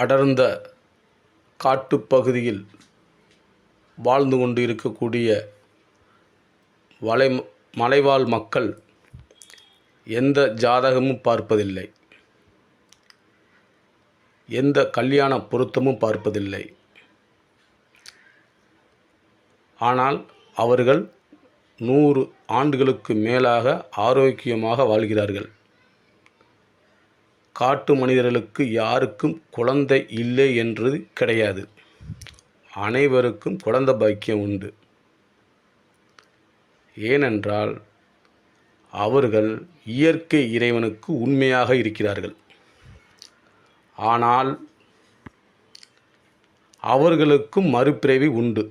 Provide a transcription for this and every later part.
அடர்ந்த காட்டுப்பகுதியில் வாழ்ந்து கொண்டு இருக்கக்கூடிய மலைவாழ் மக்கள் எந்த ஜாதகமும் பார்ப்பதில்லை, எந்த கல்யாண பொருத்தமும் பார்ப்பதில்லை. ஆனால் அவர்கள் 100 ஆண்டுகளுக்கு மேலாக ஆரோக்கியமாக வாழ்கிறார்கள். காட்டு மனிதர்களுக்கு யாருக்கும் குழந்தை இல்லை என்று கிடையாது. அனைவருக்கும் குழந்தை பாக்கியம் உண்டு. ஏனென்றால் அவர்கள் இயற்கை இறைவனுக்கு உண்மையாக இருக்கிறார்கள். ஆனால் அவர்களுக்கும் மறுபிறவி உண்டு.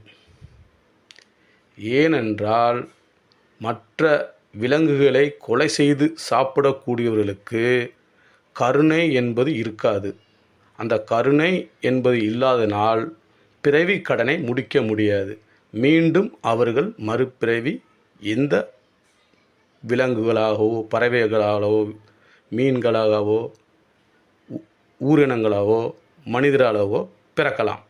ஏனென்றால் மற்ற விலங்குகளை கொலை செய்து சாப்பிடக்கூடியவர்களுக்கு கருணை என்பது இருக்காது. அந்த கருணை என்பது இல்லாதனால் பிறவி கடனை முடிக்க முடியாது. மீண்டும் அவர்கள் மறுபிறவி எந்த விலங்குகளாகவோ, பறவைகளாகவோ, மீன்களாகவோ, ஊரினங்களாகவோ, மனிதராகவோ பிறக்கலாம்.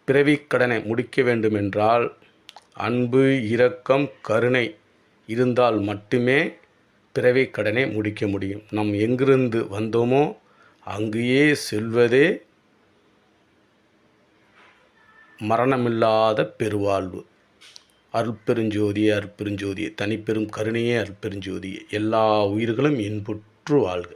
பிறவி கடனை முடிக்க வேண்டுமென்றால் அன்பு, இரக்கம், கருணை இருந்தால் மட்டுமே பிறவி கடனை முடிக்க முடியும். நாம் எங்கிருந்து வந்தோமோ அங்கேயே செல்வதே மரணமில்லாத பெருவாழ்வு. அருட்பெருஞ்சோதியே, அருட்பெருஞ்சோதியே, தனிப்பெரும் கருணையே, அருட்பெருஞ்சோதியே, எல்லா உயிர்களும் இன்புற்று வாழ்க.